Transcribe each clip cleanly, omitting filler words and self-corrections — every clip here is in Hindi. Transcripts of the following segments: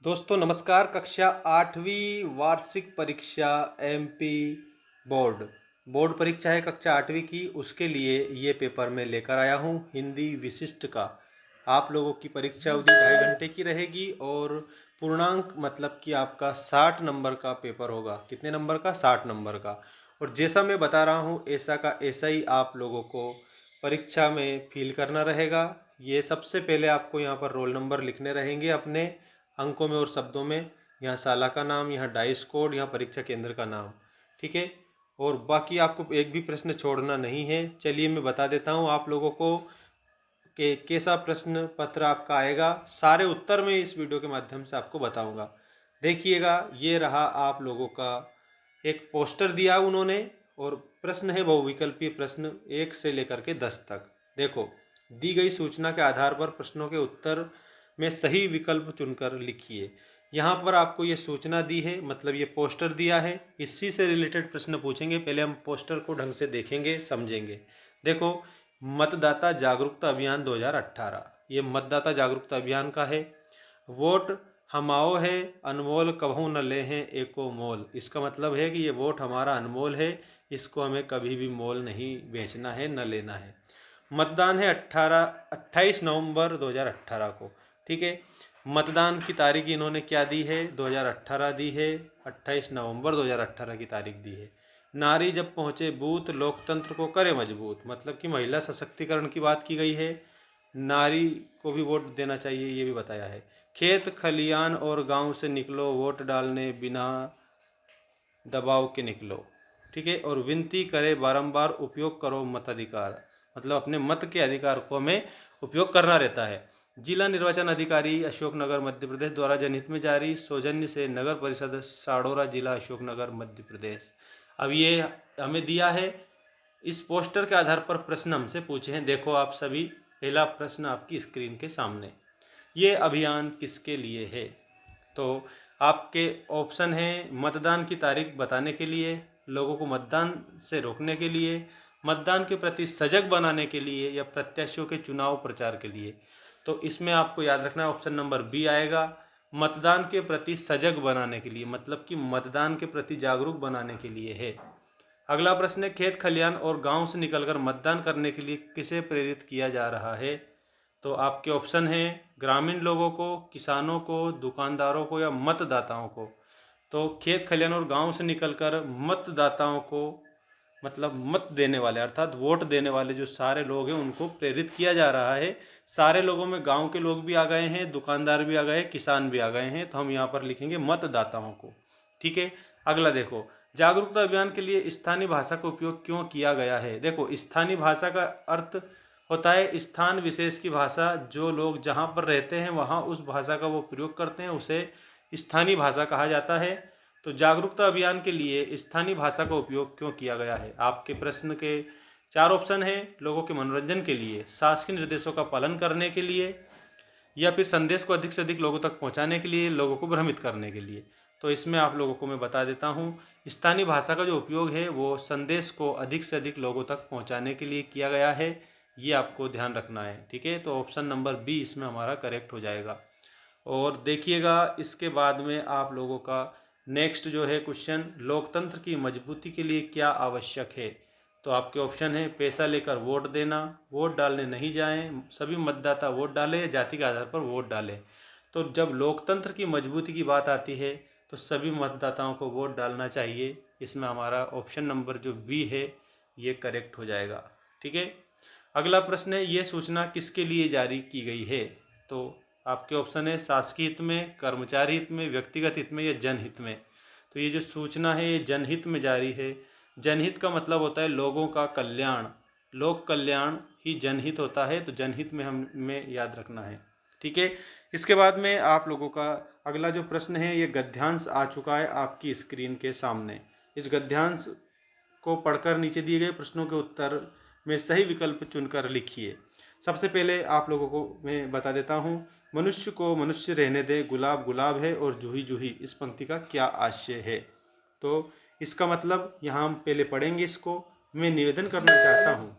दोस्तों नमस्कार। कक्षा 8वीं वार्षिक परीक्षा एमपी बोर्ड बोर्ड परीक्षा है कक्षा 8वीं की। उसके लिए ये पेपर मैं लेकर आया हूँ हिंदी विशिष्ट का। आप लोगों की परीक्षा अवधि 2.5 घंटे की रहेगी और पूर्णांक मतलब कि आपका 60 नंबर का पेपर होगा। कितने नंबर का? 60 नंबर का। और जैसा मैं बता रहा हूँ ऐसा का ऐसा ही आप लोगों को परीक्षा में फिल करना रहेगा। ये सबसे पहले आपको यहाँ पर रोल नंबर लिखने रहेंगे अपने अंकों में और शब्दों में। यहाँ शाला का नाम, यहाँ डाइस कोड, यहाँ परीक्षा केंद्र का नाम। ठीक है। और बाकी आपको एक भी प्रश्न छोड़ना नहीं है। चलिए मैं बता देता हूँ आप लोगों को कि कैसा प्रश्न पत्र आपका आएगा। सारे उत्तर मैं इस वीडियो के माध्यम से आपको बताऊंगा। देखिएगा, ये रहा आप लोगों का एक पोस्टर दिया उन्होंने और प्रश्न है बहुविकल्पीय प्रश्न 1 से लेकर के 10 तक। देखो, दी गई सूचना के आधार पर प्रश्नों के उत्तर में सही विकल्प चुनकर लिखिए। यहाँ पर आपको ये सूचना दी है, मतलब ये पोस्टर दिया है, इसी से रिलेटेड प्रश्न पूछेंगे। पहले हम पोस्टर को ढंग से देखेंगे, समझेंगे। देखो, मतदाता जागरूकता अभियान 2018, ये मतदाता जागरूकता अभियान का है। वोट हमाओ है, अनमोल कभू न ले हैं एको मोल। इसका मतलब है कि ये वोट हमारा अनमोल है, इसको हमें कभी भी मोल नहीं बेचना है, न लेना है। मतदान है 28 नवंबर 2018 को। ठीक है। मतदान की तारीख इन्होंने क्या दी है? 2018 दी है, 28 नवंबर 2018 की तारीख दी है। नारी जब पहुंचे बूथ लोकतंत्र को करे मजबूत, मतलब कि महिला सशक्तिकरण की बात की गई है। नारी को भी वोट देना चाहिए, ये भी बताया है। खेत खलियान और गांव से निकलो वोट डालने, बिना दबाव के निकलो। ठीक है। और विनती करे बारंबार उपयोग करो मताधिकार, मतलब अपने मत के अधिकार को हमें उपयोग करना रहता है। जिला निर्वाचन अधिकारी अशोकनगर मध्य प्रदेश द्वारा जनहित में जारी, सौजन्य से नगर परिषद साड़ोरा, जिला अशोकनगर मध्य प्रदेश। अब ये हमें दिया है, इस पोस्टर के आधार पर प्रश्न हमसे पूछे हैं। देखो आप सभी, पहला प्रश्न आपकी स्क्रीन के सामने, ये अभियान किसके लिए है? तो आपके ऑप्शन हैं मतदान की तारीख बताने के लिए, लोगों को मतदान से रोकने के लिए, मतदान के प्रति सजग बनाने के लिए, या प्रत्याशियों के चुनाव प्रचार के लिए। तो इसमें आपको याद रखना है ऑप्शन नंबर बी आएगा, मतदान के प्रति सजग बनाने के लिए, मतलब कि मतदान के प्रति जागरूक बनाने के लिए है। अगला प्रश्न है, खेत खलियान और गांव से निकलकर मतदान करने के लिए किसे प्रेरित किया जा रहा है? तो आपके ऑप्शन हैं ग्रामीण लोगों को, किसानों को, दुकानदारों को, या मतदाताओं को। तो खेत खलियान और गांव से निकलकर मतदाताओं को, मतलब मत देने वाले अर्थात वोट देने वाले जो सारे लोग हैं उनको प्रेरित किया जा रहा है। सारे लोगों में गांव के लोग भी आ गए हैं, दुकानदार भी आ गए, किसान भी आ गए हैं, तो हम यहाँ पर लिखेंगे मतदाताओं को। ठीक है। अगला देखो, जागरूकता अभियान के लिए स्थानीय भाषा का उपयोग क्यों किया गया है? देखो, स्थानीय भाषा का अर्थ होता है स्थान विशेष की भाषा। जो लोग जहाँ पर रहते हैं वहाँ उस भाषा का वो प्रयोग करते हैं, उसे स्थानीय भाषा कहा जाता है। तो जागरूकता अभियान के लिए स्थानीय भाषा का उपयोग क्यों किया गया है? आपके प्रश्न के 4 ऑप्शन हैं, लोगों के मनोरंजन के लिए, शासकीय निर्देशों का पालन करने के लिए, या फिर संदेश को अधिक से अधिक लोगों तक पहुंचाने के लिए, लोगों को भ्रमित करने के लिए। तो इसमें आप लोगों को मैं बता देता हूं, स्थानीय भाषा का जो उपयोग है वो संदेश को अधिक से अधिक लोगों तक पहुंचाने के लिए किया गया है। ये आपको ध्यान रखना है। ठीक है। तो ऑप्शन नंबर बी इसमें हमारा करेक्ट हो जाएगा। और देखिएगा, इसके बाद में आप लोगों का नेक्स्ट जो है क्वेश्चन, लोकतंत्र की मजबूती के लिए क्या आवश्यक है? तो आपके ऑप्शन है पैसा लेकर वोट देना, वोट डालने नहीं जाएं, सभी मतदाता वोट डालें, जाति के आधार पर वोट डालें। तो जब लोकतंत्र की मजबूती की बात आती है तो सभी मतदाताओं को वोट डालना चाहिए। इसमें हमारा ऑप्शन नंबर जो बी है ये करेक्ट हो जाएगा। ठीक है। अगला प्रश्न है, ये सूचना किसके लिए जारी की गई है? तो आपके ऑप्शन है शासकीय हित में, कर्मचारी हित में, व्यक्तिगत हित में, या जनहित में। तो ये जो सूचना है ये जनहित में जारी है। जनहित का मतलब होता है लोगों का कल्याण, लोक कल्याण ही जनहित होता है। तो जनहित में हमें याद रखना है। ठीक है। इसके बाद में आप लोगों का अगला जो प्रश्न है ये गद्यांश आ चुका है आपकी स्क्रीन के सामने। इस गद्यांश को पढ़कर नीचे दिए गए प्रश्नों के उत्तर में सही विकल्प चुनकर लिखिए। सबसे पहले आप लोगों को मैं बता देता हूँ, मनुष्य को मनुष्य रहने दे, गुलाब गुलाब है और जूही जूही, इस पंक्ति का क्या आशय है? तो इसका मतलब यहाँ हम पहले पढ़ेंगे इसको। मैं निवेदन करना चाहता हूँ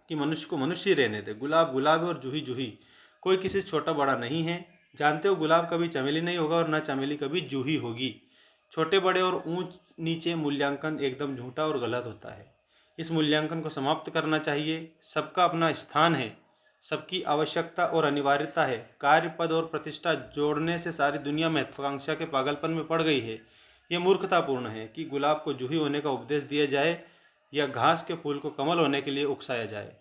कि मनुष्य को मनुष्य रहने दे, गुलाब गुलाब है और जूही जूही, कोई किसी से छोटा बड़ा नहीं है। जानते हो गुलाब कभी चमेली नहीं होगा और ना चमेली कभी जूही होगी। छोटे बड़े और ऊंच नीचे मूल्यांकन एकदम झूठा और गलत होता है। इस मूल्यांकन को समाप्त करना चाहिए। सबका अपना स्थान है, सबकी आवश्यकता और अनिवार्यता है। कार्य, पद और प्रतिष्ठा जोड़ने से सारी दुनिया महत्वाकांक्षा के पागलपन में पड़ गई है। यह मूर्खतापूर्ण है कि गुलाब को जूही होने का उपदेश दिया जाए या घास के फूल को कमल होने के लिए उकसाया जाए।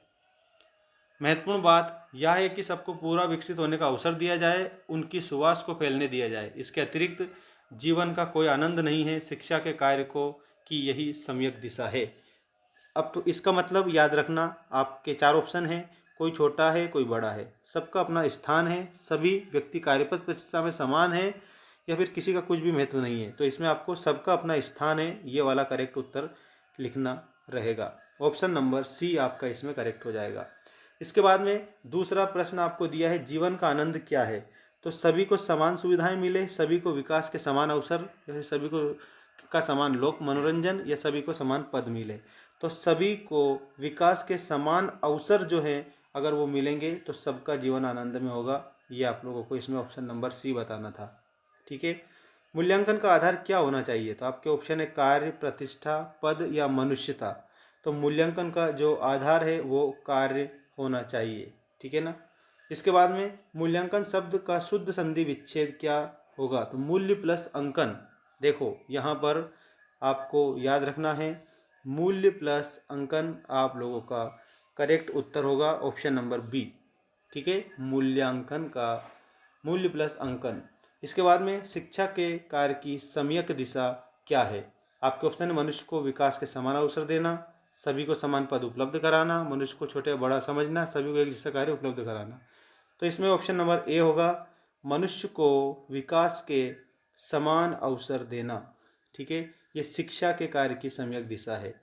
महत्वपूर्ण बात यह है कि सबको पूरा विकसित होने का अवसर दिया जाए, उनकी सुवास को फैलने दिया जाए। इसके अतिरिक्त जीवन का कोई आनंद नहीं है। शिक्षा के कार्य को की यही सम्यक दिशा है। अब तो इसका मतलब याद रखना, आपके 4 ऑप्शन हैं, कोई छोटा है कोई बड़ा है, सबका अपना स्थान है, सभी व्यक्ति कार्यपद प्रतिष्ठा में समान है, या फिर किसी का कुछ भी महत्व नहीं है। तो इसमें आपको सबका अपना स्थान है, ये वाला करेक्ट उत्तर लिखना रहेगा। ऑप्शन नंबर सी आपका इसमें करेक्ट हो जाएगा। इसके बाद में दूसरा प्रश्न आपको दिया है, जीवन का आनंद क्या है। तो सभी को समान सुविधाएं मिले, सभी को विकास के समान अवसर, या फिर सभी को का समान लोक मनोरंजन, या सभी को समान पद मिले। तो सभी को विकास के समान अवसर जो हैं अगर वो मिलेंगे तो सबका जीवन आनंद में होगा। ये आप लोगों को इसमें ऑप्शन नंबर सी बताना था। ठीक है। मूल्यांकन का आधार क्या होना चाहिए, तो आपके ऑप्शन है कार्य, प्रतिष्ठा, पद या मनुष्यता। तो मूल्यांकन का जो आधार है वो कार्य होना चाहिए। ठीक है ना। इसके बाद में मूल्यांकन शब्द का शुद्ध संधि विच्छेद क्या होगा, तो मूल्य प्लस अंकन। देखो यहाँ पर आपको याद रखना है, मूल्य प्लस अंकन आप लोगों का करेक्ट उत्तर होगा ऑप्शन नंबर बी। ठीक है, मूल्यांकन का मूल्य प्लस अंकन। इसके बाद में शिक्षा के कार्य की सम्यक दिशा क्या है। आपके ऑप्शन है मनुष्य को विकास के समान अवसर देना, सभी को समान पद उपलब्ध कराना, मनुष्य को छोटे बड़ा समझना, सभी को एक जैसा कार्य उपलब्ध कराना। तो इसमें ऑप्शन नंबर ए होगा, मनुष्य को विकास के समान अवसर देना। ठीक है, ये शिक्षा के कार्य की सम्यक दिशा है।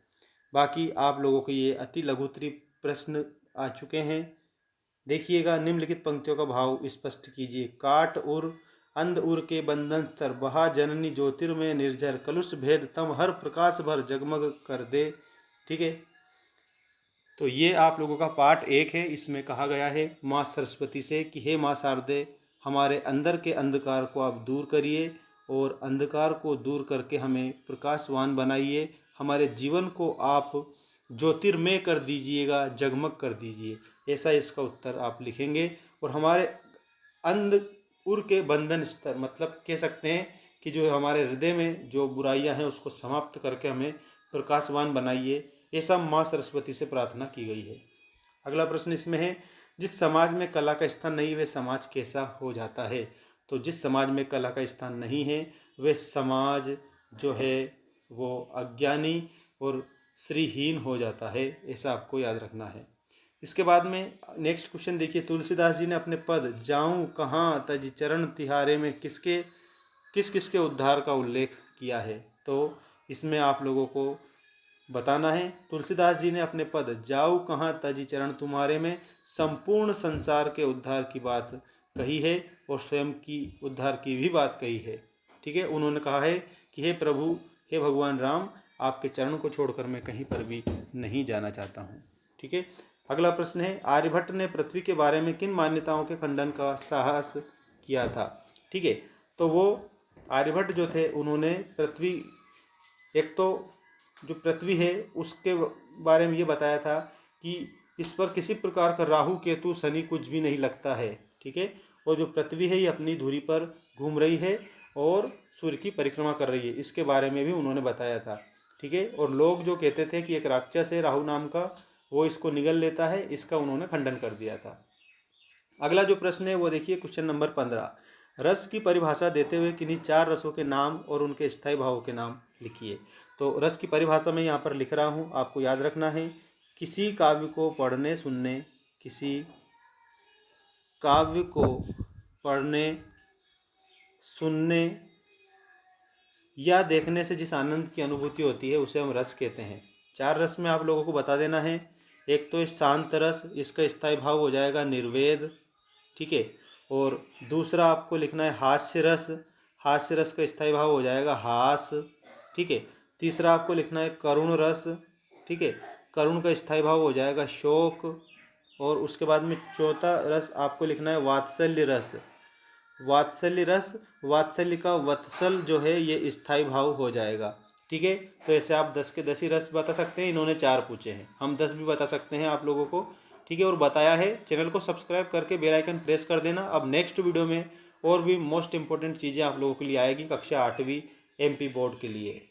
बाकी आप लोगों को ये अति लघुत्री प्रश्न आ चुके हैं। देखिएगा, निम्नलिखित पंक्तियों का भाव स्पष्ट कीजिए। काट उर अंध उर के बंधन स्तर, बहा जननी ज्योतिर्मय निर्झर, कलुष भेद तम हर प्रकाश भर जगमग कर दे। ठीक है, तो ये आप लोगों का पार्ट 1 है। इसमें कहा गया है माँ सरस्वती से कि हे माँ शारदे, हमारे अंदर के अंधकार को आप दूर करिए और अंधकार को दूर करके हमें प्रकाशवान बनाइए। हमारे जीवन को आप ज्योतिर्मय कर दीजिएगा, जगमग कर दीजिए। ऐसा इसका उत्तर आप लिखेंगे। और हमारे अंध उर के बंधन स्तर, मतलब कह सकते हैं कि जो हमारे हृदय में जो बुराइयां हैं उसको समाप्त करके हमें प्रकाशवान बनाइए। ऐसा माँ सरस्वती से प्रार्थना की गई है। अगला प्रश्न इसमें है, जिस समाज में कला का स्थान नहीं वह समाज कैसा हो जाता है। तो जिस समाज में कला का स्थान नहीं है वह समाज जो है वो अज्ञानी और श्रीहीन हो जाता है। ऐसा आपको याद रखना है। इसके बाद में नेक्स्ट क्वेश्चन देखिए, तुलसीदास जी ने अपने पद जाऊं कहाँ तज चरण तिहारे में किस किसके उद्धार का उल्लेख किया है। तो इसमें आप लोगों को बताना है, तुलसीदास जी ने अपने पद जाऊं कहाँ तज चरण तुम्हारे में संपूर्ण संसार के उद्धार की बात कही है और स्वयं की उद्धार की भी बात कही है। ठीक है, उन्होंने कहा है कि हे प्रभु, हे भगवान राम, आपके चरण को छोड़कर मैं कहीं पर भी नहीं जाना चाहता हूँ। ठीक है, अगला प्रश्न है, आर्यभट्ट ने पृथ्वी के बारे में किन मान्यताओं के खंडन का साहस किया था। ठीक है, तो वो आर्यभट्ट जो थे उन्होंने पृथ्वी, एक तो जो पृथ्वी है उसके बारे में ये बताया था कि इस पर किसी प्रकार का राहु केतु शनि कुछ भी नहीं लगता है। ठीक है, और जो पृथ्वी है ये अपनी धुरी पर घूम रही है और सूर्य की परिक्रमा कर रही है, इसके बारे में भी उन्होंने बताया था। ठीक है, और लोग जो कहते थे कि एक राक्षस है राहु नाम का, वो इसको निगल लेता है, इसका उन्होंने खंडन कर दिया था। अगला जो प्रश्न है वो देखिए, क्वेश्चन नंबर 15, रस की परिभाषा देते हुए किन्हीं 4 रसों के नाम और उनके स्थायी भावों के नाम लिखिए। तो रस की परिभाषा मैं यहाँ पर लिख रहा हूँ, आपको याद रखना है, किसी काव्य को पढ़ने सुनने, किसी काव्य को पढ़ने सुनने या देखने से जिस आनंद की अनुभूति होती है उसे हम रस कहते हैं। 4 रस में आप लोगों को बता देना है। एक तो शांत रस, इसका स्थायी भाव हो जाएगा निर्वेद। ठीक है, और दूसरा आपको लिखना है हास्य रस, हास्य रस का स्थायी भाव हो जाएगा हास। ठीक है, तीसरा आपको लिखना है करुण रस। ठीक है, करुण का स्थायी भाव हो जाएगा शोक। और उसके बाद में चौथा रस आपको लिखना है वात्सल्य रस। वात्सल्य रस, वात्सल्य का वत्सल जो है ये स्थायी भाव हो जाएगा। ठीक है, तो ऐसे आप 10 के 10 ही रस बता सकते हैं। इन्होंने 4 पूछे हैं, हम 10 भी बता सकते हैं आप लोगों को। ठीक है, और बताया है। चैनल को सब्सक्राइब करके बेल आइकन प्रेस कर देना। अब नेक्स्ट वीडियो में और भी मोस्ट इंपॉर्टेंट चीज़ें आप लोगों के लिए आएगी कक्षा 8वीं MP बोर्ड के लिए।